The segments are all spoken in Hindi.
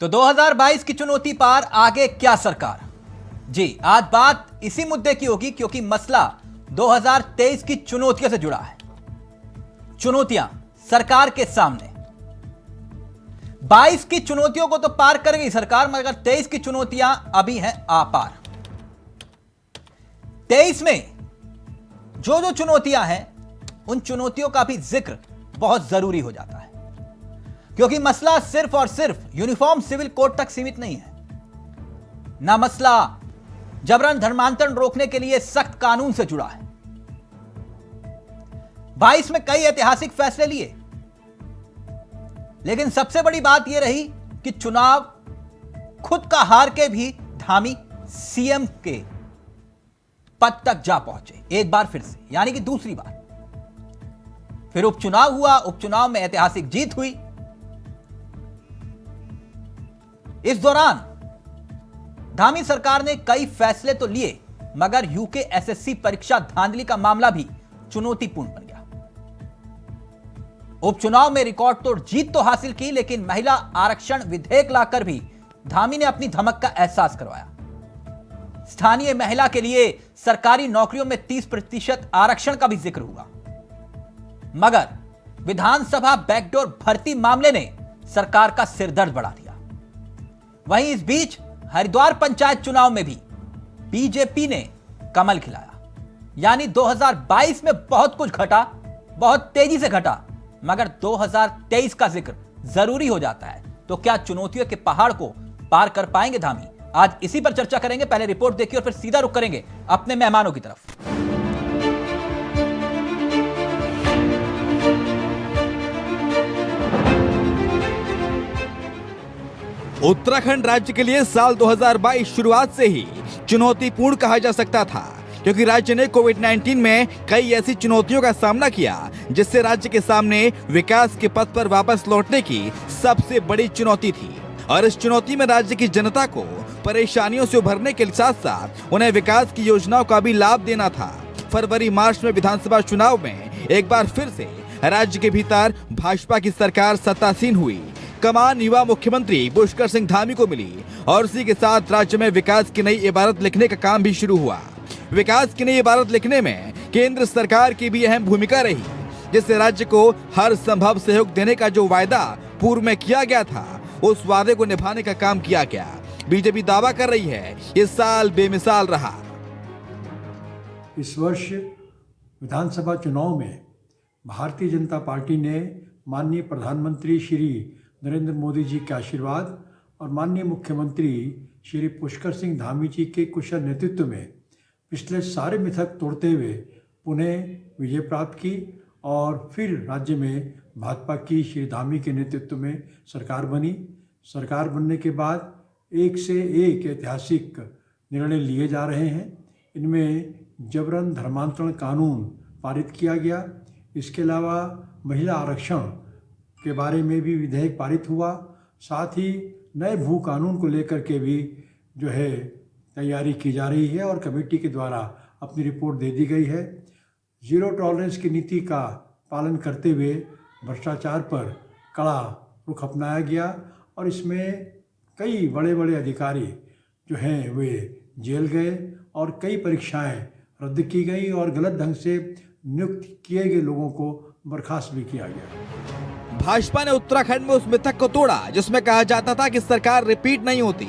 तो 2022 की चुनौती पार आगे क्या सरकार? जी, आज बात इसी मुद्दे की होगी क्योंकि मसला 2023 की चुनौतियों से जुड़ा है। चुनौतियां सरकार के सामने 22 की चुनौतियों को तो पार कर गई सरकार, मगर 23 की चुनौतियां अभी हैं आपार। 23 में जो चुनौतियां हैं उन चुनौतियों का भी जिक्र बहुत जरूरी हो जाता है, क्योंकि मसला सिर्फ और सिर्फ यूनिफॉर्म सिविल कोड तक सीमित नहीं है। ना मसला जबरन धर्मांतरण रोकने के लिए सख्त कानून से जुड़ा है। 22 में कई ऐतिहासिक फैसले लिए, लेकिन सबसे बड़ी बात यह रही कि चुनाव खुद का हार के भी धामी सीएम के पद तक जा पहुंचे एक बार फिर से, यानी कि दूसरी बार। फिर उपचुनाव हुआ, उपचुनाव में ऐतिहासिक जीत हुई। इस दौरान धामी सरकार ने कई फैसले तो लिए, मगर यूके एसएससी परीक्षा धांधली का मामला भी चुनौतीपूर्ण बन गया। उपचुनाव में रिकॉर्ड तोड़ जीत तो हासिल की, लेकिन महिला आरक्षण विधेयक लाकर भी धामी ने अपनी धमक का एहसास करवाया। स्थानीय महिला के लिए सरकारी नौकरियों में 30% आरक्षण का भी जिक्र हुआ, मगर विधानसभा बैकडोर भर्ती मामले ने सरकार का सिरदर्द बढ़ा दिया। वहीं इस बीच हरिद्वार पंचायत चुनाव में भी बीजेपी ने कमल खिलाया, यानी 2022 में बहुत कुछ घटा, बहुत तेजी से घटा, मगर 2023 का जिक्र जरूरी हो जाता है। तो क्या चुनौतियों के पहाड़ को पार कर पाएंगे धामी? आज इसी पर चर्चा करेंगे। पहले रिपोर्ट देखिए और फिर सीधा रुख करेंगे अपने मेहमानों की तरफ। उत्तराखंड राज्य के लिए साल 2022 शुरुआत से ही चुनौतीपूर्ण कहा जा सकता था, क्योंकि राज्य ने कोविड-19 में कई ऐसी चुनौतियों का सामना किया जिससे राज्य के सामने विकास के पथ पर वापस लौटने की सबसे बड़ी चुनौती थी। और इस चुनौती में राज्य की जनता को परेशानियों से उभरने के साथ साथ उन्हें विकास की योजनाओं का भी लाभ देना था। फरवरी मार्च में विधानसभा चुनाव में एक बार फिर से राज्य के भीतर भाजपा की सरकार सत्तासीन हुई। कमान युवा मुख्यमंत्री पुष्कर सिंह धामी को मिली और उसी के साथ राज्य में विकास की नई इबारत लिखने का काम भी शुरू हुआ। विकास की नई इबारत लिखने में केंद्र सरकार की भी अहम भूमिका रही, जिससे राज्य को हर संभव सहयोग देने का जो वायदा पूर्व में किया गया था, उस वादे को निभाने का काम किया गया। बीजेपी दावा कर रही है इस साल बेमिसाल रहा। इस वर्ष विधानसभा चुनाव में भारतीय जनता पार्टी ने माननीय प्रधानमंत्री श्री नरेंद्र मोदी जी के आशीर्वाद और माननीय मुख्यमंत्री श्री पुष्कर सिंह धामी जी के कुशल नेतृत्व में पिछले सारे मिथक तोड़ते हुए पुनः विजय प्राप्त की और फिर राज्य में भाजपा की श्री धामी के नेतृत्व में सरकार बनी। सरकार बनने के बाद एक से एक ऐतिहासिक निर्णय लिए जा रहे हैं। इनमें जबरन धर्मांतरण कानून पारित किया गया। इसके अलावा महिला आरक्षण के बारे में भी विधेयक पारित हुआ। साथ ही नए भू कानून को लेकर के भी जो है तैयारी की जा रही है और कमेटी के द्वारा अपनी रिपोर्ट दे दी गई है। जीरो टॉलरेंस की नीति का पालन करते हुए भ्रष्टाचार पर कड़ा रुख अपनाया गया और इसमें कई बड़े बड़े अधिकारी जो हैं वे जेल गए और कई परीक्षाएं रद्द की गई और गलत ढंग से नियुक्त किए गए लोगों को बर्खास्त भी किया गया। भाजपा ने उत्तराखंड में उस मिथक को तोड़ा जिसमें कहा जाता था कि सरकार रिपीट नहीं होती।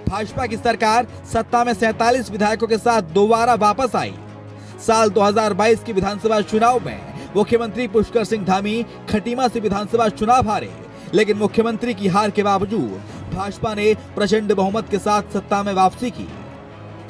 भाजपा की सरकार सत्ता में 47 विधायकों के साथ दोबारा वापस आई। साल 2022 के विधानसभा चुनाव में मुख्यमंत्री पुष्कर सिंह धामी खटीमा से विधानसभा चुनाव हारे, लेकिन मुख्यमंत्री की हार के बावजूद भाजपा ने प्रचंड बहुमत के साथ सत्ता में वापसी की।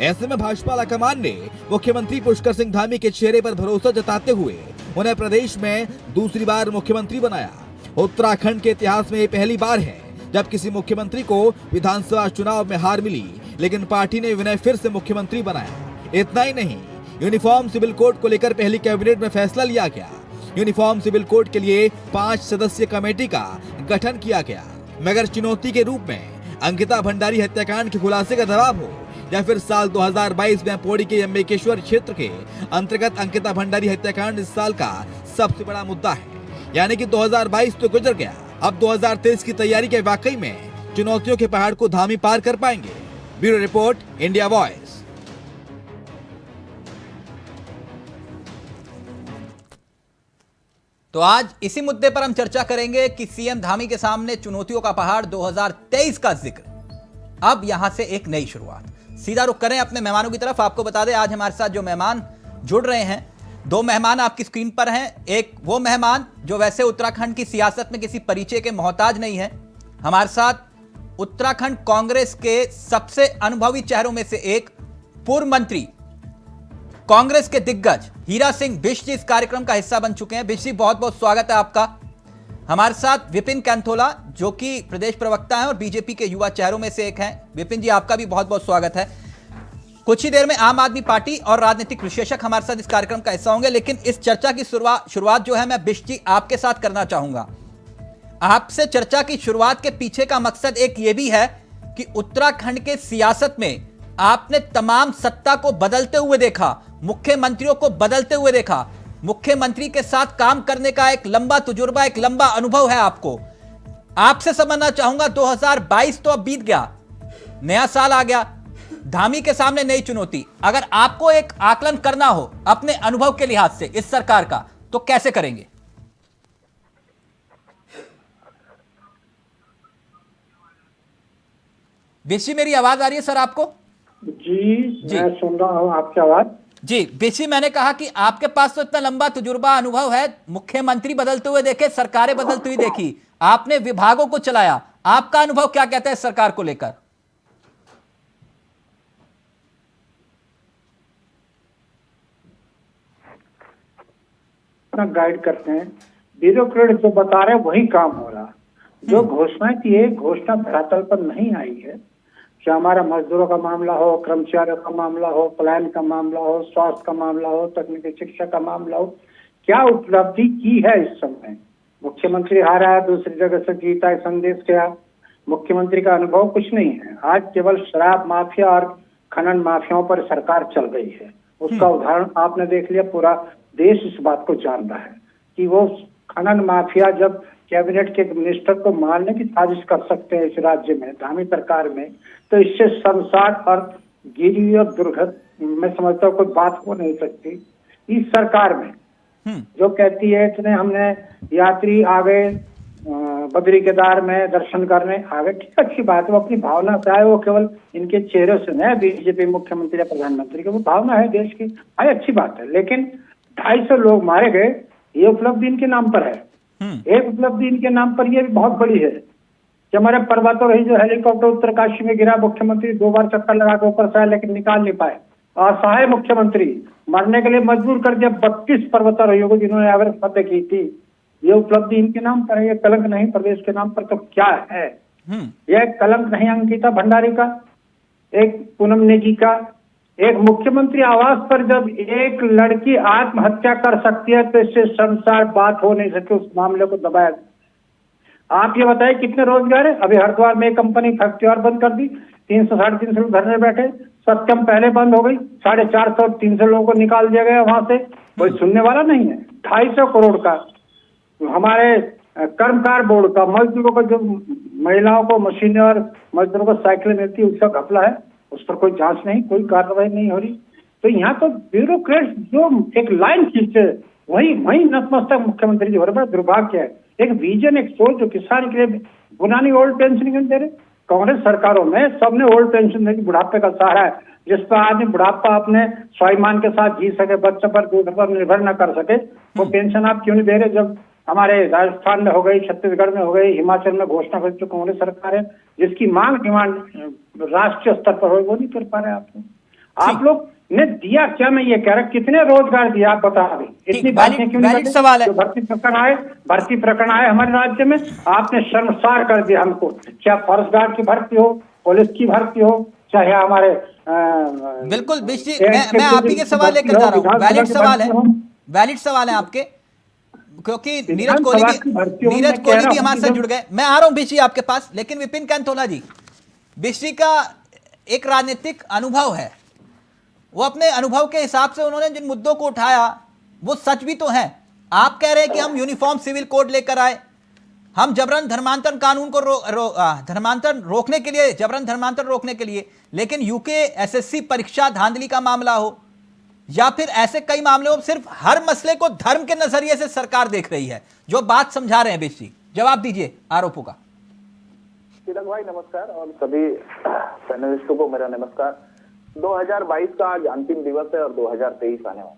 ऐसे में भाजपा हाईकमान ने मुख्यमंत्री पुष्कर सिंह धामी के चेहरे पर भरोसा जताते हुए उन्हें प्रदेश में दूसरी बार मुख्यमंत्री बनाया। उत्तराखंड के इतिहास में ये पहली बार है जब किसी मुख्यमंत्री को विधानसभा चुनाव में हार मिली, लेकिन पार्टी ने उन्हें फिर से मुख्यमंत्री बनाया। इतना ही नहीं, यूनिफॉर्म सिविल कोड को लेकर पहली कैबिनेट में फैसला लिया गया। यूनिफॉर्म सिविल कोड के लिए 5 सदस्यीय कमेटी का गठन किया गया, मगर चुनौती के रूप में अंकिता भंडारी हत्याकांड के खुलासे का दबाव हो या फिर साल 2022 में पौड़ी के अंबिकेश्वर क्षेत्र के अंतर्गत अंकिता भंडारी हत्याकांड इस साल का सबसे बड़ा मुद्दा है। यानी कि 2022 तो गुजर गया, अब 2023 की तैयारी के वाकई में चुनौतियों के पहाड़ को धामी पार कर पाएंगे। Bureau report, India voice. तो आज इसी मुद्दे पर हम चर्चा करेंगे कि सीएम धामी के सामने चुनौतियों का पहाड़ 2023 का जिक्र, अब यहां से एक नई शुरुआत। सीधा रुख करें अपने मेहमानों की तरफ। आपको बता दें आज हमारे साथ जो मेहमान जुड़ रहे हैं, दो मेहमान आपकी स्क्रीन पर हैं। एक वो मेहमान जो वैसे उत्तराखंड की सियासत में किसी परिचय के मोहताज नहीं है। हमारे साथ उत्तराखंड कांग्रेस के सबसे अनुभवी चेहरों में से एक पूर्व मंत्री, कांग्रेस के दिग्गज हीरा सिंह बिष्ट जी इस कार्यक्रम का हिस्सा बन चुके हैं। बिष्ट जी, बहुत बहुत स्वागत है आपका। हमारे साथ विपिन कैंथोला जो कि प्रदेश प्रवक्ता हैं और बीजेपी के युवा चेहरों में से एक हैं। विपिन जी, आपका भी बहुत बहुत स्वागत है। कुछ ही देर में आम आदमी पार्टी और राजनीतिक विशेषज्ञ हमारे साथ इस कार्यक्रम का हिस्सा होंगे, लेकिन इस चर्चा की शुरुआत जो है मैं बिष्ट जी आपके साथ करना चाहूंगा। आपसे चर्चा की शुरुआत के पीछे का मकसद एक ये भी है कि उत्तराखंड के सियासत में आपने तमाम सत्ता को बदलते हुए देखा, मुख्यमंत्रियों को बदलते हुए देखा, मुख्यमंत्री के साथ काम करने का एक लंबा तजुर्बा, एक लंबा अनुभव है आपको। आपसे समझना चाहूंगा 2022 तो अब बीत गया, नया साल आ गया, धामी के सामने नई चुनौती। अगर आपको एक आकलन करना हो अपने अनुभव के लिहाज से इस सरकार का, तो कैसे करेंगे? बेशी, मेरी आवाज आ रही है सर आपको? जी मैं सुन रहा हूं आपकी आवाज। जी बेशी, मैंने कहा कि आपके पास तो इतना लंबा तजुर्बा अनुभव है, मुख्यमंत्री बदलते हुए देखे, सरकारें बदलती हुई देखी, आपने विभागों को चलाया, आपका अनुभव क्या कहता है इस सरकार को लेकर? गाइड करते हैं, ब्यूरोक्रेट जो बता रहे हैं वही काम हो रहा। जो घोषणा की है, घोषणा धरातल पर नहीं आई है। चाहे हमारा मजदूरों का मामला हो, कर्मचारियों का मामला हो, पलायन का मामला हो, स्वास्थ्य का मामला हो, तकनीकी शिक्षा का मामला हो, क्या उपलब्धि की है इस समय? मुख्यमंत्री हारा, दूसरी जगह से जीता है, संदेश क्या? मुख्यमंत्री का अनुभव कुछ नहीं है। आज केवल शराब माफिया और खनन माफियाओं पर सरकार चल रही है। उसका उदाहरण आपने देख लिया। पूरा देश इस बात को जान रहा है कि वो खनन माफिया जब कैबिनेट के मिनिस्टर को मारने की साजिश कर सकते हैं इस राज्य में, धामी सरकार में, तो इससे शमशान और गिरी और दुर्घट मैं समझता हूँ कोई बात हो नहीं सकती। इस सरकार में जो कहती है इतने हमने यात्री आ गए बद्री केदार में दर्शन करने आ गए, ठीक अच्छी बात है, वो अपनी भावना से आए, वो केवल इनके चेहरे से नहीं, बीजेपी मुख्यमंत्री या प्रधानमंत्री की वो भावना है देश की, आई अच्छी बात है। लेकिन 250 लोग मारे गए, ये उपलब्धि इनके नाम पर है। एक उपलब्धि इनके नाम पर ये भी बहुत बड़ी है कि हमारे पर्वतों रही जो हेलीकॉप्टर उत्तरकाशी में गिरा, मुख्यमंत्री 2 बार चक्कर लगा के ऊपर से आए लेकिन निकाल नहीं पाए। असहाय मुख्यमंत्री मरने के लिए मजबूर कर दिया 32 पर्वतारोहियों को जिन्होंने एवरेस्ट फतेह की थी। ये उपलब्धि इनके नाम पर है, ये कलंक नहीं प्रदेश के नाम पर तो क्या है? यह कलंक नहीं अंकिता भंडारी का, एक पूनम नेगी का, एक मुख्यमंत्री आवास पर जब एक लड़की आत्महत्या कर सकती है तो इससे संसार बात हो नहीं सके, उस मामले को दबाया। आप ये बताइए कितने रोजगार है? अभी हरिद्वार में एक कंपनी फैक्ट्री और बंद कर दी, 300 साढ़े 300 लोग घर में बैठे। सत्यम पहले बंद हो गई, 450 300 लोगों को निकाल दिया गया वहां से, कोई सुनने वाला नहीं है। 250 करोड़ का हमारे कर्मकार बोर्ड का मजदूरों को, जो महिलाओं को मशीनें और मजदूरों को साइकिलें मिलती है, उसका घपला है, उस पर कोई जांच नहीं, कोई कार्रवाई नहीं हो रही। तो यहाँ तो ब्यूरोक्रेट जो एक लाइन खींचे वही नतमस्तक मुख्यमंत्री जी हो रहे। बड़ा दुर्भाग्य है। एक विजन, एक सोच जो किसान के लिए पुरानी ओल्ड पेंशन क्यों दे रहे? कांग्रेस सरकारों में सबने ओल्ड पेंशन देगी, बुढ़ापे का सहारा है, जिस पर आदमी बुढ़ापा अपने स्वाभिमान के साथ जी सके, बच्चे पर दूध पर निर्भर न कर सके, वो पेंशन आप क्यों नहीं दे रहे? जब हमारे राजस्थान में हो गई, छत्तीसगढ़ में हो गई, हिमाचल में घोषणा कर जो कांग्रेस सरकार है, जिसकी मांग डिमांड राष्ट्रीय स्तर पर हो, वो नहीं कर पा रहे आप लोग ने दिया क्या? मैं ये कह रहा, कितने रोजगार दिया आप बता दें। इतनी बातें क्यों नहीं करते? सवाल है। जो भर्ती प्रकरण आए हमारे राज्य में, आपने शर्मसार कर दिया हमको। चाहे फॉरेस्ट गार्ड की भर्ती हो, पुलिस की भर्ती हो, चाहे हमारे बिल्कुल बिष्ट जी, मैं आप ही के सवाल लेकर जा रहा हूँ। वैलिड सवाल है आपके, क्योंकि नीरज कोहली भी हमारे साथ जुड़ गए। मैं आ रहा हूं बिष्ट जी आपके पास, लेकिन विपिन कैंथोला जी, बिष्ट जी का एक राजनीतिक अनुभव है, वो अपने अनुभव के हिसाब से उन्होंने जिन मुद्दों को उठाया वो सच भी तो है। आप कह रहे हैं कि हम यूनिफॉर्म सिविल कोड लेकर आए, हम जबरन धर्मांतरण कानून को धर्मांतरण रोकने के लिए, जबरन धर्मांतरण रोकने के लिए, लेकिन यूके एसएससी परीक्षा धांधली का मामला हो या फिर ऐसे कई मामले हो, सिर्फ हर मसले को धर्म के नजरिए से सरकार देख रही है। जो बात समझा रहे हैं बिष्ट जी, जवाब दीजिए आरोपों का। तिलक भाई नमस्कार, और सभी पैनलिस्टों को मेरा नमस्कार। 2022 का आज अंतिम दिवस है और 2023 आने वाला,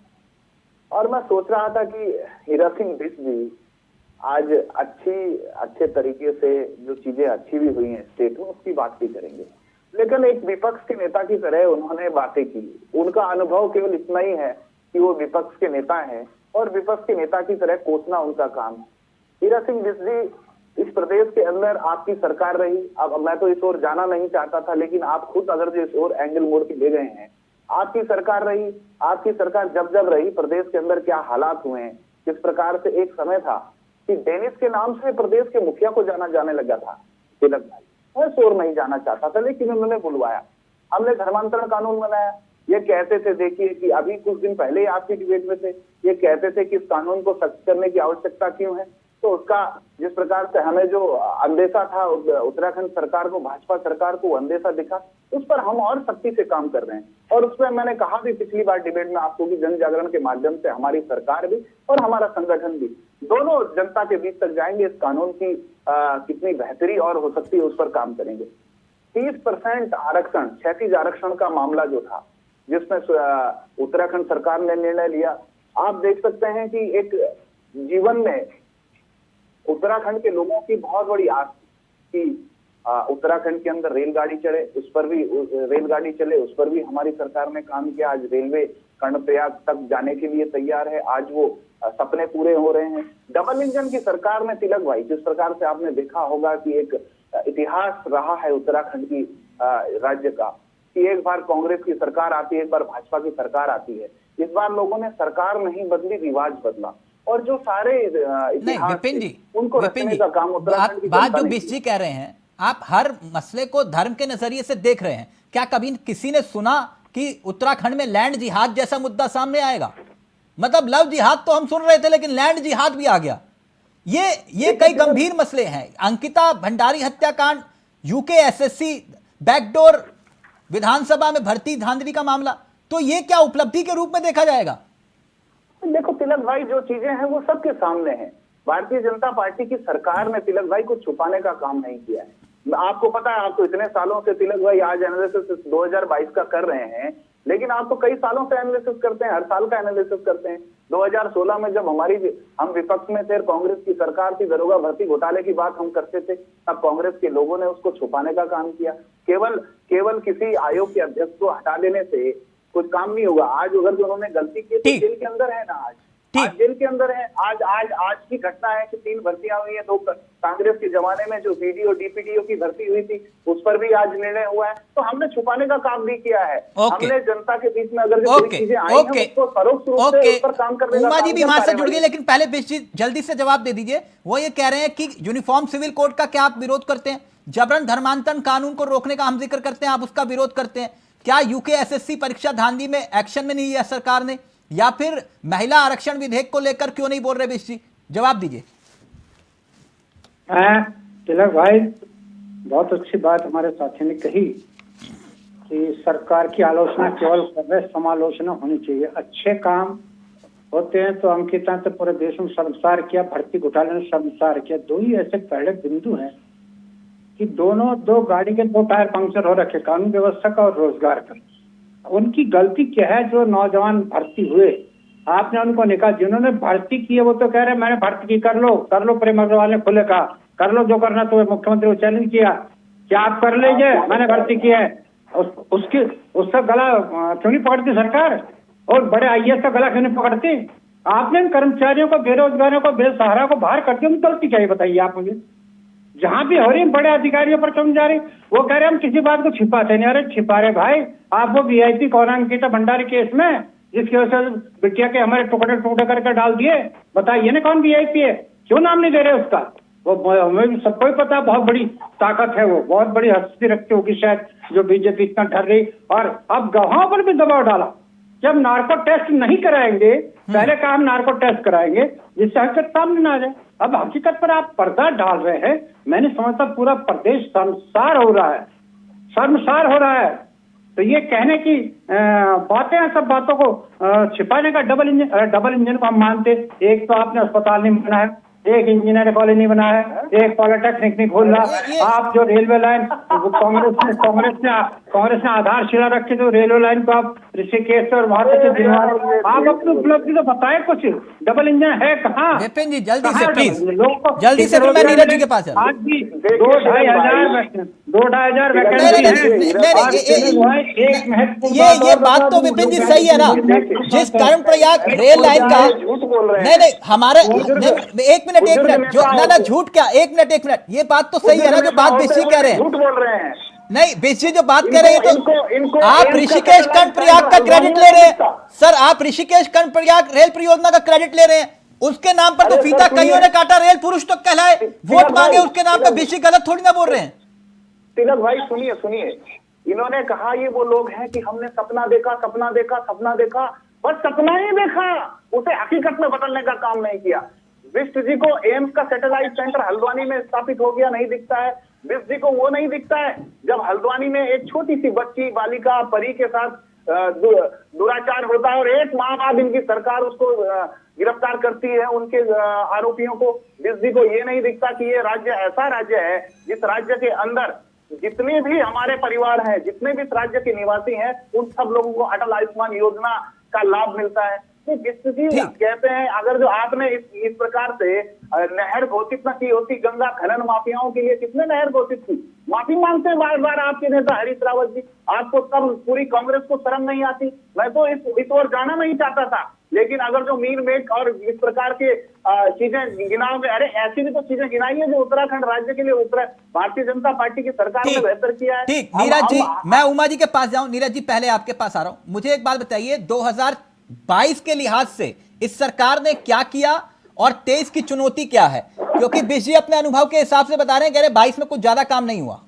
और मैं सोच रहा था कि हीरा सिंह बिष्ट जी आज अच्छे तरीके से जो चीजें अच्छी भी हुई हैं स्टेट में उसकी बात भी करेंगे, लेकिन एक विपक्ष के नेता की तरह उन्होंने बातें की। उनका अनुभव केवल इतना ही है कि वो विपक्ष के नेता हैं और विपक्ष के नेता की तरह कोसना उनका काम है। हीरा सिंह बिष्ट जी, इस प्रदेश के अंदर आपकी सरकार रही, अब मैं तो इस ओर जाना नहीं चाहता था, लेकिन आप खुद अगर जो इस ओर एंगल मोड़ के ले गए हैं, आपकी सरकार रही। आपकी सरकार जब रही, प्रदेश के अंदर क्या हालात हुए हैं, किस प्रकार से एक समय था कि डेनिस के नाम से प्रदेश के मुखिया को जाना जाने लगा था। तिलक भाई, मैं शोर नहीं जाना चाहता था, लेकिन उन्होंने बुलवाया। हमने धर्मांतरण कानून बनाया। ये कहते थे, देखिए कि अभी कुछ दिन पहले ही आपकी डिबेट में थे, ये कहते थे कि इस कानून को सख्त करने की आवश्यकता क्यों है। तो उसका जिस प्रकार से हमें जो अंदेशा था उत्तराखंड सरकार को, भाजपा सरकार को अंदेशा दिखा, उस पर हम और सख्ती से काम कर रहे हैं। और उसमें मैंने कहा भी पिछली बार डिबेट में आपको कि जन जागरण के माध्यम से हमारी सरकार भी और हमारा संगठन भी दोनों जनता के बीच तक जाएंगे। इस कानून की कितनी बेहतरी और हो सकती है उस पर काम करेंगे। 30% आरक्षण, 36 आरक्षण का मामला जो था, जिसमें उत्तराखंड सरकार ने निर्णय लिया, आप देख सकते हैं कि एक जीवन में उत्तराखंड के लोगों की बहुत बड़ी आस थी कि उत्तराखंड के अंदर रेलगाड़ी चले, उस पर भी हमारी सरकार ने काम किया। आज रेलवे कर्णप्रयाग तक जाने के लिए तैयार है। आज वो सपने पूरे हो रहे हैं। डबल इंजन की सरकार में तिलक भाई, जिस प्रकार से आपने देखा होगा कि एक इतिहास रहा है उत्तराखंड की राज्य का, कि एक बार कांग्रेस की सरकार आती है, एक बार भाजपा की सरकार आती है। इस बार लोगों ने सरकार नहीं बदली, रिवाज बदला, और जो सारे नहीं विपिन जी, उनको रखने का काम उत्तराखंड की बात जो बिष्ट जी कह रहे हैं, आप हर मसले को धर्म के नजरिए से देख रहे हैं। क्या कभी किसी ने सुना कि उत्तराखंड में लैंड जिहाद जैसा मुद्दा सामने आएगा? मतलब लव जिहाद तो हम सुन रहे थे, लेकिन लैंड जिहाद भी आ गया। ये कई गंभीर मसले हैं। अंकिता भंडारी हत्याकांड, यूके एसएससी, बैकडोर विधानसभा में भर्ती धांधली का मामला, तो ये क्या उपलब्धि के रूप में देखा जाएगा? देखो तिलक भाई, जो चीजें हैं वो सबके सामने हैं। भारतीय जनता पार्टी की सरकार ने तिलक भाई को छुपाने का काम नहीं किया है। आपको पता है, आप तो इतने सालों से तिलक भाई आज एनालिसिस 2022 का कर रहे हैं, लेकिन आप तो कई सालों से एनालिसिस करते हैं, हर साल का एनालिसिस करते हैं। 2016 में जब हम विपक्ष में थे, कांग्रेस की सरकार थी, दरोगा भर्ती घोटाले की बात हम करते थे, तब कांग्रेस के लोगों ने उसको छुपाने का काम किया। केवल किसी आयोग के अध्यक्ष को हटा देने से कुछ काम नहीं होगा। आज अगर जो उन्होंने गलती की तो जेल के अंदर है ना, आज जेल के अंदर है। आज की घटना है कि 3 भर्तियां हुई है। 2 कांग्रेस के जमाने में जो बीडीओ डीपीडीओ की भर्ती हुई थी, उस पर भी आज निर्णय हुआ है। तो हमने छुपाने का काम भी किया है। हमने जनता के बीच में अगर जो चीजें आई हैं उसको परोक्ष रूप से उस पर काम करने का। उमा जी भी हमारे साथ जुड़ गई, लेकिन पहले बिष्ट जी जल्दी से जवाब दे दीजिए। वो ये कह रहे हैं कि यूनिफॉर्म सिविल कोड का क्या आप विरोध करते हैं? जबरन धर्मांतरण कानून को रोकने का हम जिक्र करते हैं, आप उसका विरोध करते हैं। क्या यूके एसएससी परीक्षा धांधली में एक्शन में नहीं लिया सरकार ने, या फिर महिला आरक्षण विधेयक को लेकर क्यों नहीं बोल रहे बिष्ट जी? जवाब दीजिए। तिलक भाई, बहुत अच्छी बात हमारे साथी ने कही कि सरकार की आलोचना केवल कर रहे, समालोचना होनी चाहिए। अच्छे काम होते हैं तो अंकिता तो पूरे देश में शर्मसार किया, भर्ती घोटाले ने शर्मसार किया। 2 ही ऐसे पहले बिंदु हैं कि दो गाड़ी के 2 टायर पंक्चर हो रखे, कानून व्यवस्था का और रोजगार का। उनकी गलती क्या है? जो नौजवान भर्ती हुए, आपने उनको निकाल, जिन्होंने भर्ती की है वो तो कह रहे हैं मैंने भर्ती की, कर लो प्रेम अग्रवाल ने खुले कहा कर लो जो करना। तो मुख्यमंत्री को चैलेंज किया, क्या आप कर लीजिए, मैंने भर्ती की है। उसका गला क्यों नहीं पकड़ती सरकार? और बड़े आईएएस का गला क्यों नहीं पकड़ती? आपने इन कर्मचारियों को, बेरोजगारों को, बेसहारा को बाहर करती, उनकी गलती क्या है बताइए आप मुझे। जहां भी हो रही बड़े अधिकारियों पर क्यों जा रही? वो कह रहे हम किसी बात को छिपाते नहीं। अरे छिपा रहे भाई आप। वो वीआईपी कौन, अंकिता भंडारी केस में, जिसकी वजह से बिटिया के हमारे टुकड़े करके डाल दिए, बताइए ना कौन वीआईपी है? क्यों नाम नहीं दे रहे उसका? वो हमें सबको ही पता, बहुत बड़ी ताकत है, वो बहुत बड़ी हस्ती रखती होगी शायद, जो बीजेपी इतना डर रही। और अब गवाहों पर भी दबाव डाला। जब नार्को टेस्ट नहीं कराएंगे, पहले कहा हम नार्को टेस्ट कराएंगे, जिससे हकीकत सामने ना आ जाए। अब हकीकत पर आप पर्दा डाल रहे हैं। मैंने समझता पूरा प्रदेश शर्मसार हो रहा है, शर्मसार हो रहा है। तो ये कहने की बातें हैं, सब बातों को छिपाने का डबल इंजन को हम मानते। एक तो आपने अस्पताल नहीं बनाया, एक इंजीनियर कॉलेज नहीं बनाया, एक पॉलिटेक्निक नहीं खोल रहा। आप जो रेलवे लाइन कांग्रेस ने आधारशिला रखी, तो रेलवे लाइन को आप ऋषिकेश और वहां से दिलवा रहे। आप अपनी उपलब्धि तो बताए कुछ। डबल इंजन है कहाँ? विपिन जी जल्दी से कहाँ प्लीज, लोगों को- जल्दी से, फिर मैं नीरज जी के पास जाऊं। आज भी 2-2,500 वैकेंसी ये बात तो विपिन जी सही है ना। जिस कर्णप्रयाग रेल लाइन का, झूठ बोल रहे हैं। नहीं हमारे एक मिनट जो ना झूठ क्या, एक मिनट, ये बात तो सही है ना जो बात बिस्सी कह रहे हैं। झूठ बोल रहे हैं। नहीं बिस्सी जो बात कह रहे हैं तो इनको आप ऋषिकेश कर्णप्रयाग का क्रेडिट ले रहे हैं सर। आप ऋषिकेश कर्णप्रयाग रेल परियोजना का क्रेडिट ले रहे हैं। उसके नाम पर तो फीता कईयों ने काटा, रेल पुरुष तो कहलाए, वोट मांगे उसके नाम पर। बिस्सी गलत थोड़ी ना बोल रहे हैं। तिलक भाई सुनिए, इन्होंने कहा ये वो लोग हैं कि हमने सपना देखा, बस सपना ही देखा, उसे हकीकत में बदलने का काम नहीं किया। बिष्ट जी को एम्स का सैटेलाइट सेंटर हल्द्वानी में स्थापित हो गया नहीं दिखता है। बिष्ट जी को वो नहीं दिखता है जब हल्द्वानी में एक छोटी सी बच्ची बालिका परी के साथ दुराचार होता है और 1 माह बाद इनकी सरकार उसको गिरफ्तार करती है, उनके आरोपियों को। बिष्ट जी को ये नहीं दिखता कि ये राज्य ऐसा राज्य है जिस राज्य के अंदर जितने भी हमारे परिवार हैं, जितने भी इस राज्य के निवासी हैं, उन सब लोगों को अटल आयुष्मान योजना का लाभ मिलता है। तो बिष्ट जी कहते हैं अगर जो आपने इस प्रकार से नहर घोषित न की होती, गंगा खनन माफियाओं के लिए कितने नहर घोषित की, माफी मांगते हैं बार बार आपके नेता हरीश रावत जी। आपको तब पूरी कांग्रेस को शर्म नहीं आती? मैं तो इस ओर जाना नहीं चाहता था, लेकिन अगर जो मील मेट और इस प्रकार के चीजें गिनाओगे, अरे ऐसी भी तो चीजें गिनाई है जो उत्तराखंड राज्य के लिए भारतीय जनता पार्टी की सरकार ने बेहतर किया है। ठीक नीरज जी, मैं उमा जी के पास जाऊं। नीरज जी पहले आपके पास आ रहा हूं। मुझे एक बात बताइए, 2022 के लिहाज से इस सरकार ने क्या किया और 23 की चुनौती क्या है? क्योंकि बिष्ट जी अपने अनुभव के हिसाब से बता रहे हैं, कह रहे 22 में कुछ ज्यादा काम नहीं हुआ।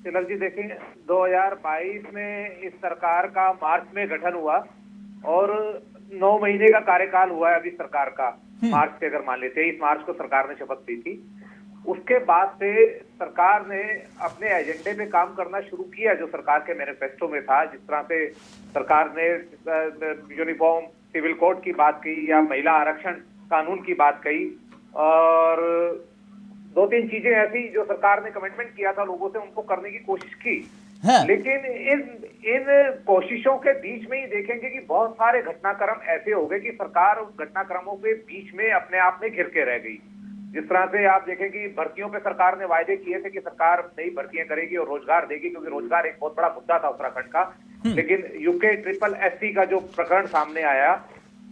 तिलक जी देखिए, 2022 में इस सरकार का मार्च में गठन हुआ और 9 महीने का कार्यकाल हुआ है अभी सरकार का। मार्च से अगर मान लेते हैं, 23 मार्च को सरकार ने शपथ ली थी। उसके बाद से सरकार ने अपने एजेंडे पे काम करना शुरू किया जो सरकार के मैनिफेस्टो में था। जिस तरह से सरकार ने यूनिफॉर्म सिविल कोड की बात की या महिला आरक्षण कानून की बात कही, और 2-3 चीजें ऐसी जो सरकार ने कमिटमेंट किया था लोगों से, उनको करने की कोशिश की। हाँ। लेकिन इन कोशिशों के बीच में ही देखेंगे कि बहुत सारे घटनाक्रम ऐसे हो गए कि सरकार उस घटनाक्रमों के बीच में अपने आप में घिर के रह गई। जिस तरह से आप देखें कि भर्तियों पे सरकार ने वायदे किए थे कि सरकार नई भर्तियां करेगी और रोजगार देगी, क्योंकि रोजगार एक बहुत बड़ा मुद्दा था उत्तराखंड का। लेकिन यूके SSS का जो प्रकरण सामने आया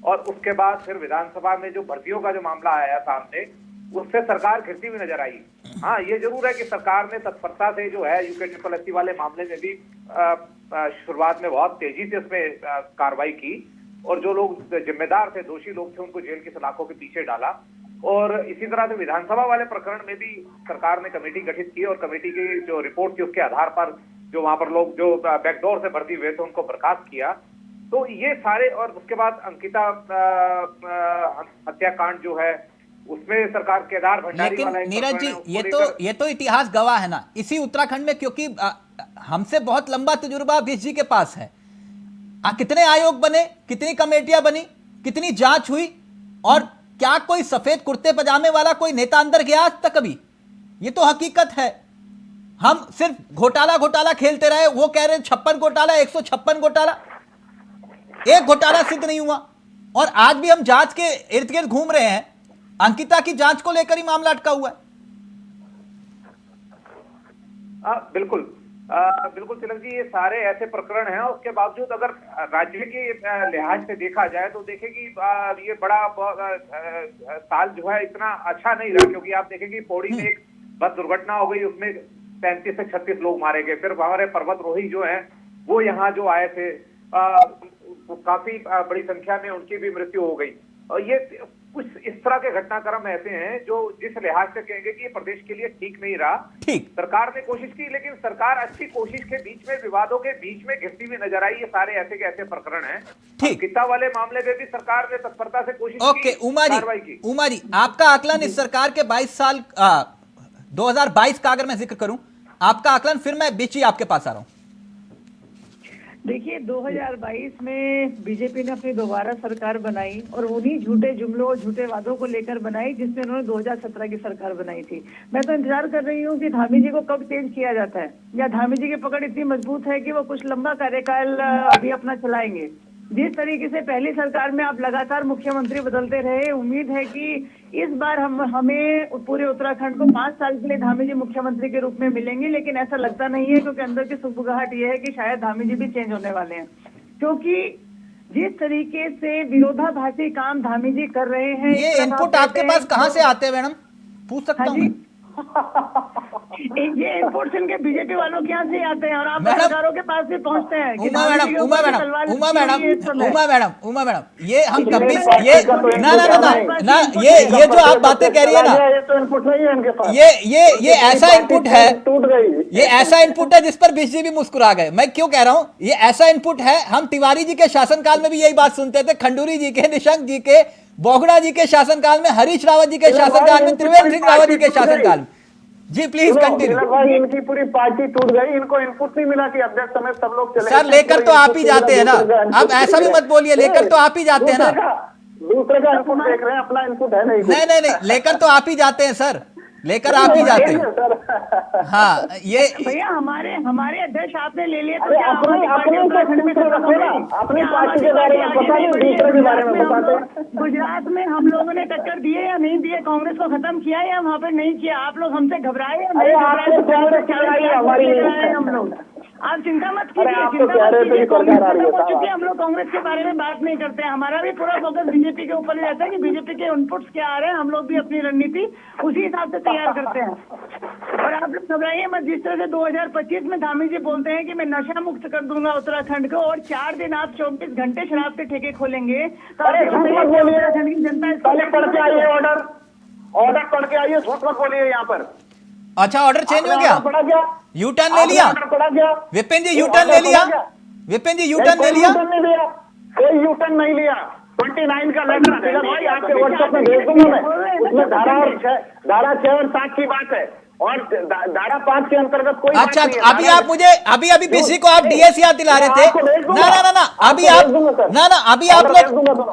और उसके बाद फिर विधानसभा में जो भर्तियों का जो मामला आया सामने, उससे सरकार घिरती हुई नजर आई। हाँ, ये जरूर है कि सरकार ने तत्परता से जो है यूके SSS वाले मामले में भी शुरुआत में बहुत तेजी से उसमें कार्रवाई की और जो लोग जिम्मेदार थे, दोषी लोग थे, उनको जेल की सलाखों के पीछे डाला। और इसी तरह से विधानसभा वाले प्रकरण में भी सरकार ने कमेटी गठित की और कमेटी की जो रिपोर्ट थी उसके आधार पर जो वहां पर लोग जो बैकडोर से भर्ती हुए थे उनको बर्खास्त किया। तो ये सारे, और उसके बाद अंकिता हत्याकांड जो है उसमें सरकार केदार भंडारी लेकिन वाला नीरज जी ये तो इतिहास गवाह है ना इसी उत्तराखंड में, क्योंकि हमसे बहुत लंबा तजुर्बा बिष्ट जी के पास है। कितने आयोग बने, कितनी कमेटियां बनी, कितनी जांच हुई, और क्या कोई सफेद कुर्ते पजामे वाला कोई नेता अंदर गया आज तक कभी? ये तो हकीकत है। हम सिर्फ घोटाला खेलते रहे। वो कह रहे हैं 56 घोटाला, 156 घोटाला, एक घोटाला सिद्ध नहीं हुआ। और आज भी हम जांच के इर्द गिर्द घूम रहे हैं। अंकिता की जांच को लेकर ही मामला अटका हुआ है। बिल्कुल बिल्कुल तिलक जी, ये सारे ऐसे प्रकरण हैं। उसके बावजूद अगर राज्य के लिहाज से देखा जाए तो देखें कि ये बड़ा साल जो है इतना अच्छा नहीं रहा, क्योंकि आप देखें कि पौड़ी में एक बस दुर्घटना हो गई, उसमें 35 से 36 लोग मारे गए। फिर हमारे पर्वतरोही जो हैं वो यहाँ जो आए थे, काफी बड़ी संख्या में उनकी भी मृत्यु हो गई। और ये कुछ इस तरह के घटनाक्रम ऐसे हैं जो जिस लिहाज से कहेंगे कि ये प्रदेश के लिए ठीक नहीं रहा। ठीक। सरकार ने कोशिश की, लेकिन सरकार अच्छी कोशिश के बीच में, विवादों के बीच में घिसती हुई नजर आई। ये सारे ऐसे के ऐसे प्रकरण हैं। ठीक। किता वाले मामले में भी सरकार ने तत्परता से कोशिश ओके, की, उमा कार्रवाई जी, की। उमा जी, आपका आकलन इस सरकार के 22 साल 2022 का अगर मैं जिक्र करूं, आपका आकलन, फिर मैं बीच ही आपके पास आ रहा हूं। देखिए 2022 में बीजेपी ने अपनी दोबारा सरकार बनाई और उन्हीं झूठे जुमलों और झूठे वादों को लेकर बनाई जिसमें उन्होंने 2017 की सरकार बनाई थी। मैं तो इंतजार कर रही हूँ कि धामी जी को कब चेंज किया जाता है, या धामी जी की पकड़ इतनी मजबूत है कि वो कुछ लंबा कार्यकाल अभी अपना चलाएंगे। जिस तरीके से पहली सरकार में आप लगातार मुख्यमंत्री बदलते रहे, उम्मीद है कि इस बार हमें पूरे उत्तराखंड को 5 साल के लिए धामी जी मुख्यमंत्री के रूप में मिलेंगे, लेकिन ऐसा लगता नहीं है, क्योंकि अंदर की सुगबुगाहट ये है कि शायद धामी जी भी चेंज होने वाले हैं। क्योंकि जिस तरीके से विरोधाभासी काम धामी जी कर रहे हैं, ये इनपुट आपके पास कहां से आते हैं मैडम, पूछ सकता हूं? ये इनपुट्स इनके बीजेपी वालों के यहाँ से आते हैं और आप मैडम, सरकारों के पास भी पहुंचते हैं। उमा मैडम, ये हम कभी ये ना ना ना ना ना ये जो आप बातें कह रही है ना, ये ऐसा इनपुट है, ये ऐसा इनपुट है जिस पर बीच जी भी मुस्कुरा गए। मैं क्यों कह रहा हूँ, ये ऐसा इनपुट है, हम तिवारी जी के शासनकाल में भी यही बात सुनते थे, खंडूरी जी के, निशंक जी के, बोगड़ा जी के शासनकाल में, हरीश रावत जी के शासनकाल में, त्रिवेंद्र सिंह रावत जी के शासनकाल में। जी प्लीज कंटिन्यू। भाई इनकी पूरी पार्टी टूट गई, इनको इनपुट नहीं मिला कि अध्यक्ष समेत सब लोग चले। सर लेकर तो आप ही जाते हैं ना, अब ऐसा भी मत बोलिए, लेकर तो आप ही जाते हैं ना। दूसरे का इनपुट देख रहे हैं, अपना इनपुट है नहीं। नहीं, लेकर तो आप ही जाते हैं सर, लेकर आप ही जाते हैं। हाँ, ये भैया हमारे अध्यक्ष आपने ले लिए तो अरे क्या अपने अपनी पार्टी के बारे में पता नहीं, दूसरे के बारे में बताते हैं। गुजरात में हम लोगों ने टक्कर दिए या नहीं दिए, कांग्रेस को खत्म किया या वहाँ पे नहीं किया? आप लोग हमसे घबराए या नहीं घबराए? हम लोग, आप चिंता मत कीजिए, हम लोग कांग्रेस के बारे में बात नहीं करते हैं। हमारा भी पूरा फोकस बीजेपी के ऊपर रहता है कि बीजेपी के इनपुट्स क्या आ रहे हैं, हम लोग भी अपनी रणनीति उसी हिसाब से तैयार करते हैं। और आप लोग घबराइए मत, जिस तरह से 2025 में धामी जी बोलते हैं कि मैं नशा मुक्त कर दूंगा उत्तराखंड को, और 4 दिन आप 24 घंटे शराब के ठेके खोलेंगे, तो उत्तराखंड की जनता पढ़ के आइए, ऑर्डर पढ़ के आइए, झूठ मत बोलिए यहाँ पर। अच्छा, ऑर्डर चेंज हो गया, पढ़ा गया, यू टर्न ले लिया विपिन जी, यू टर्न ले लिया विपिन जी, यू टर्न ले लिया? कोई यू टर्न नहीं लिया। 29 का लेटर भाई आपके व्हाट्सएप में भेज दूंगा मैं, उसमें धारा 6 और 7 की बात है, और धारा 5 के अंतर्गत कोई अच्छा, अभी आप मुझे अभी बीसी को आप डीएस याद दिला रहे थे ना, अभी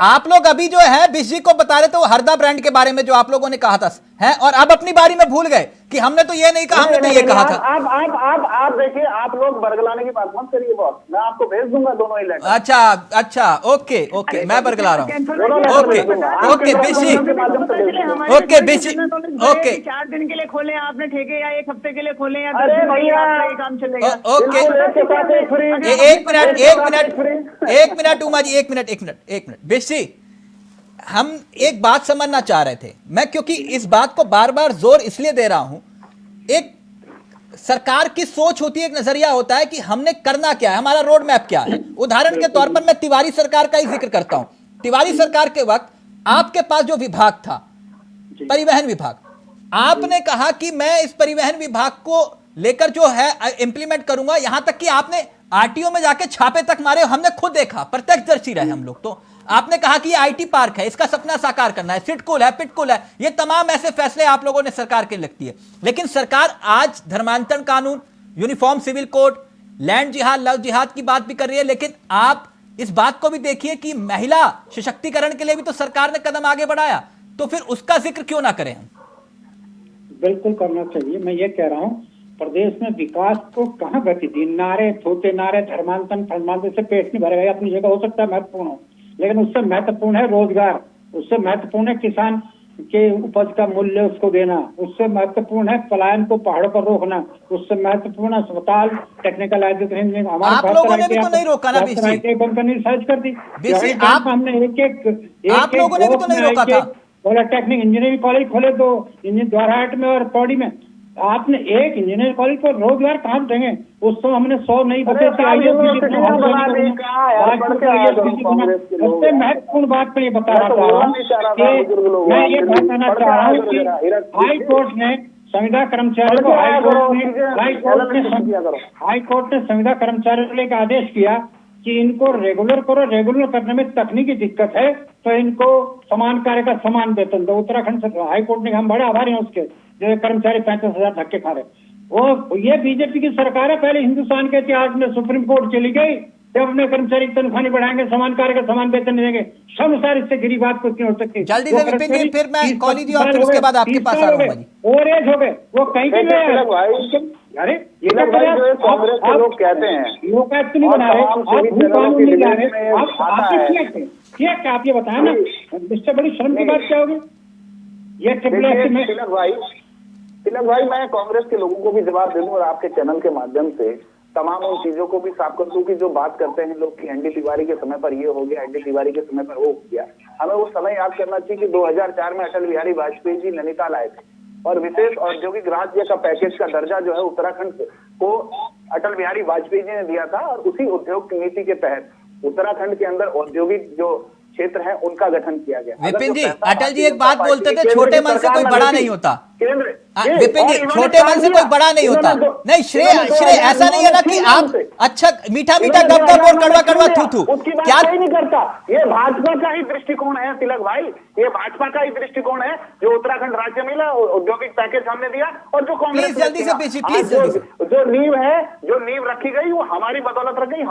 आप लोग अभी जो है बीसी को बता रहे थे वो हरदा ब्रांड के बारे में जो आप लोगों ने कहा था है, और अब अपनी बारी में भूल गए कि हमने तो ये नहीं कहा, हमने तो ये कहा था। आप देखिए, आप लोग बरगलाने की बात मत करिए बॉस, मैं आपको भेज दूंगा दोनों ही लेटर। अच्छा, ओके, मैं बरगला रहा हूँ। Okay BC, okay BC, okay 4 दिन के लिए खोले आपने ठेके, या 1 हफ्ते के लिए खोले, या अरे भैया काम चलेगा? ओके, एक मिनट उमा जी, एक मिनट बीसी, हम एक बात समझना चाह रहे थे, मैं क्योंकि इस बात को बार बार जोर इसलिए दे रहा हूं, एक सरकार की सोच होती है, एक नजरिया होता है कि हमने करना क्या है, हमारा रोड मैप क्या है। उदाहरण के तौर पर मैं तिवारी सरकार का ही जिक्र करता हूं। तिवारी सरकार के वक्त आपके पास जो विभाग था, परिवहन विभाग, आपने कहा कि मैं इस परिवहन विभाग को लेकर जो है इंप्लीमेंट करूंगा, यहां तक कि आपने आरटीओ में जाके छापे तक मारे, हमने खुद देखा, प्रत्यक्षदर्शी रहे हम लोग। तो आपने कहा कि ये आईटी पार्क है, इसका सपना साकार करना है, सिटकुल है, पिटकुल है, ये तमाम ऐसे फैसले आप लोगों ने सरकार के लगती है। लेकिन सरकार आज धर्मांतरण कानून, यूनिफॉर्म सिविल कोड, लैंड जिहाद, लव जिहाद की बात भी कर रही है, लेकिन आप इस बात को भी देखिए कि महिला सशक्तिकरण के लिए भी तो सरकार ने कदम आगे बढ़ाया, तो फिर उसका जिक्र क्यों ना करें हम? बिल्कुल करना चाहिए। मैं ये कह रहा हूँ, प्रदेश में विकास को कहाँ गति दी? नारे, थोते नारे, धर्मांतरण से पेट नहीं भरेगा, ये अपनी जगह हो सकता है महत्वपूर्ण हो, लेकिन उससे महत्वपूर्ण है रोजगार, उससे महत्वपूर्ण है किसान के उपज का मूल्य उसको देना, उससे महत्वपूर्ण है पलायन को पहाड़ों पर रोकना, उससे महत्वपूर्ण अस्पताल, टेक्निकल एजुकेशन। आप लोगों ने भी तो नहीं रोका ना बीसी, कंपनी सर्च कर दी बीसी, हमने आप लोगों ने भी तो नहीं रोका था। पॉलिटेक्निक इंजीनियरिंग कॉलेज खोले तो द्वाराहाट में और पौड़ी में, आपने एक इंजीनियर कॉलेज को रोजगार कहाँ देंगे? उस समय हमने 100 नई बसें सबसे महत्वपूर्ण बात पर ये बता रहा हूँ कि मैं ये बताना चाह रहा हूँ कि हाई कोर्ट ने संविदा कर्मचारियों को हाई कोर्ट ने संविदा कर्मचारियों को लेकर आदेश किया कि इनको रेगुलर करो, रेगुलर करने में तकनीकी दिक्कत है तो इनको समान कार्य का समान वेतन दो। उत्तराखंड हाई कोर्ट ने, हम बड़े आभारी हैं उसके, जो कर्मचारी 35,000 धक्के खा रहे। वो ये बीजेपी की सरकार है, पहले हिंदुस्तान के इतिहास में सुप्रीम कोर्ट चली गई, जब अपने कर्मचारी की तनख्वाह नहीं बढ़ाएंगे, समान कार्य का समान वेतन नहीं देंगे, शर्मसार, इससे गिरी बात कुछ नहीं हो सकती। जल्दी से विपिन जी, फिर मैं कॉली जी और फिर उसके बाद आपके पास आ रहा हूँ। और एज हो गए, वो कहीं के लिए, अरे ये तो कांग्रेस के लोग कहते हैं लोकायुक्त नहीं बना रहे, आप कानून नहीं ला रहे, आप क्या आप ये बताए ना, इससे बड़ी शर्म की बात क्या होगी? ये तिलक भाई, मैं कांग्रेस के लोगों को भी जवाब दे दूं और आपके चैनल के माध्यम से तमाम उन चीजों को भी साफ कर दूं कि जो बात करते हैं लोग कि एनडी तिवारी के समय पर ये हो गया, एनडी तिवारी के समय पर वो हो गया। हमें वो समय याद करना चाहिए कि 2004 में अटल बिहारी वाजपेयी जी नैनीताल आए थे और विशेष औद्योगिक राज्य का पैकेज का दर्जा जो है उत्तराखंड को अटल बिहारी वाजपेयी जी ने दिया था और उसी उद्योग नीति के तहत उत्तराखंड के अंदर औद्योगिक जो क्षेत्र है उनका गठन किया गया। विपिन जी, अटल जी एक बात बोलते थे, छोटे मन से कोई बड़ा नहीं होता। विपिन जी, छोटे मन से कोई बड़ा नहीं होता। नहीं, श्रेय ऐसा नहीं है ना कि आप अच्छा मीठा मीठा गप गप और कड़वा कड़वा थू थू, क्या नहीं करता। ये भाजपा का ही दृष्टिकोण है तिलक भाई, ये भाजपा का ही दृष्टिकोण है जो उत्तराखंड राज्य मिला, औद्योगिक पैकेज हमने दिया और जो कांग्रेस जल्दी से प्लीज जो नींव है, जो नींव रखी गई वो हमारी बदौलत रख गई,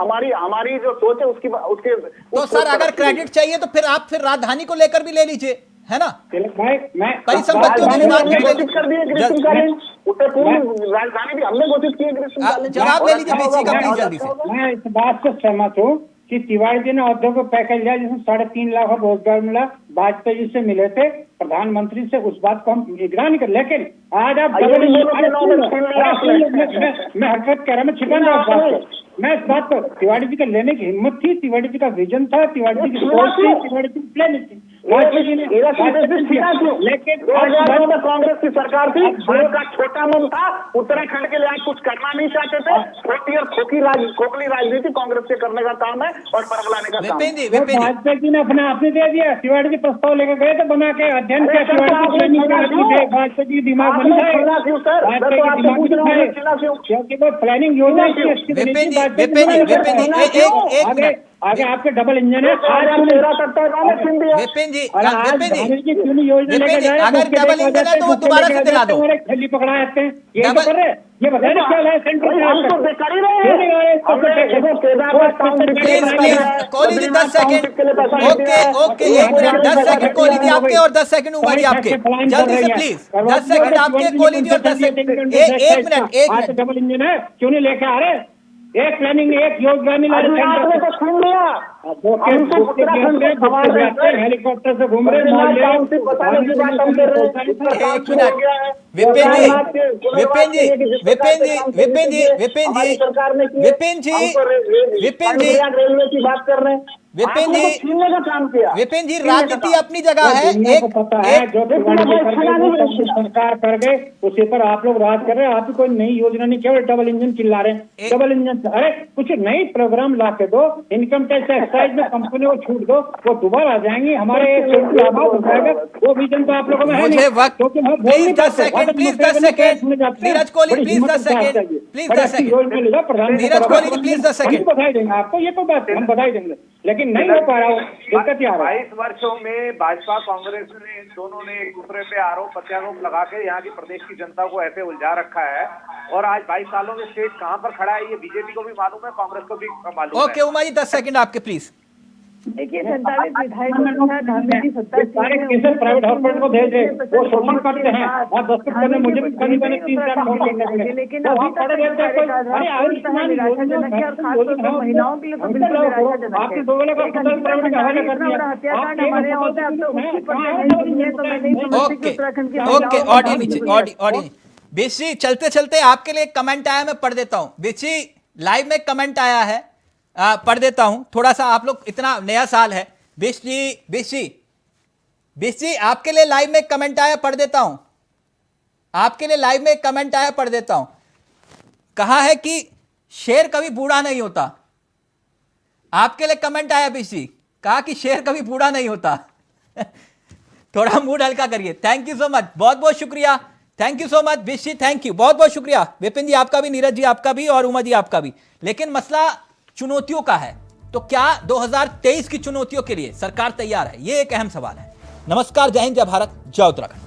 हमारी जो सोच है उसके तो सर अगर क्रेडिट चाहिए तो फिर आप फिर राजधानी को लेकर भी ले लीजिए, है ना? परिसंपत्तियों की घोषित कर दिए ग्रीष्मकालीन, उत्तर पूर्व राजधानी भी हमने घोषित की है ग्रीष्मकालीन। जवाब ले लीजिए बेसी का प्लीज जल्दी से। मैं इस बात से सहमत हूँ कि तिवारी जी ने औद्योगिक पैकेज लिया जिसमें 3.5 लाख रोजगार मिला, वाजपेयी जी से मिले थे, प्रधानमंत्री से, उस बात को हम निगरानी कर, लेकिन आज आप मैं हकीकत कह रहा, मैं छिपा नहीं, मैं इस बात को, तिवारी जी का लेने की हिम्मत थी, तिवारी जी का विजन था, तिवारी जी की सोच थी, तिवारी जी की प्लान थी, वाजपेयी जी ने, लेकिन कांग्रेस की सरकार थी, उनका छोटा मन था, उत्तराखंड के लिए आप कुछ करना नहीं चाहते थे, छोटी और खोखली राजनीति कांग्रेस के करने का काम है और बरबलाने का काम। वाजपेयी जी ने अपना आपने दे दिया, तिवारी जी प्रस्ताव लेकर गए तो बना के अध्ययन किया, वाजपेयी जी दिमाग बनी क्योंकि वो प्लानिंग योजना आगे आपके डबल इंजन है। विपिन जी, अगर डबल इंजन है तो वो दोबारा से दिला दो। थैली पकड़ा जाते हैं, ये कर रहे, ये बताए ना क्या है centre Kohli ji 10 second, okay 1 minute 10 second Kohli ji आपके और 10 सेकंड उमा जी आपके, जल्दी से प्लीज 10 सेकंड आपके कोहली जी और 10 सेकंड, 1 मिनट डबल इंजन है, क्यों नहीं लेके आ रहे? एक प्लानिंग एक योजना नहीं ला रहे, हेलीकॉप्टर से घूम रहे। रेलवे की बात कर रहे हैं, विपिन जी राजनीति अपनी जगह है, सरकार कर गए उसी पर आप लोग राज कर रहे हैं। आप कोई नई योजना नहीं, केवल डबल इंजन चिल्ला रहे हैं, डबल इंजन। अरे कुछ नई प्रोग्राम ला के दो, इनकम टैक्स एक्साइज में कंपनी को छूट दो, वो दोबारा आ जाएंगी, हमारे हो जाएगा, वो विजन तो आप लोगों में है नहीं। Please 10 second, Neeraj Kohli please 10 second, please 10 second, Neeraj Kohli ji please 10 second. बधाई देंगे आपको, ये तो बात हम बधाई देंगे, लेकिन नहीं हो पा रहा हूँ, दिक्कत क्या 22 वर्षों में भाजपा कांग्रेस ने दोनों ने एक दूसरे पे आरोप प्रत्यारोप लगा के यहाँ की प्रदेश की जनता को ऐसे उलझा रखा है और आज 22 सालों में स्टेट कहाँ पर खड़ा है ये बीजेपी को भी मालूम है, कांग्रेस को भी मालूम है। ओके उमा जी 10 सेकंड आपके प्लीज। देखिए 47 विधायकों के साथ धामी जी सत्ता सारे केसेस प्राइवेट हॉस्पिटल को भेज दे, वो शोषण करते हैं और दस्तखत करने मुझे भी कभी मैंने 3-4 लेकिन अभी तक महिलाओं के लिए तो बिल्कुल निराशाजनक है। हत्याकांड हमारे यहाँ होता है, अब तो उसकी नहीं है, तो मैं नहीं समझती कि उत्तराखंड की ओके ऑडियो नीचे बेसी चलते चलते आपके लिए कमेंट आया, मैं पढ़ देता हूँ। बेसी लाइव में कमेंट आया है, पढ़ देता हूं थोड़ा सा, आप लोग इतना नया साल है। बेसी आपके लिए लाइव में कमेंट आया, पढ़ देता हूं। आपके लिए लाइव में एक कमेंट आया, पढ़ देता हूं। कहा है कि शेर कभी बूढ़ा नहीं होता। आपके लिए कमेंट आया बीसी, कहा कि शेर कभी बूढ़ा नहीं होता। थोड़ा मूड हल्का करिए। थैंक यू सो मच, बहुत बहुत शुक्रिया। Thank you so much BC, thank you, बहुत बहुत शुक्रिया। विपिन जी आपका भी, नीरज जी आपका भी, और उमा जी आपका भी। लेकिन मसला चुनौतियों का है, तो क्या 2023 की चुनौतियों के लिए सरकार तैयार है? यह एक अहम सवाल है। नमस्कार, जय हिंद, जय भारत, जय उत्तराखंड।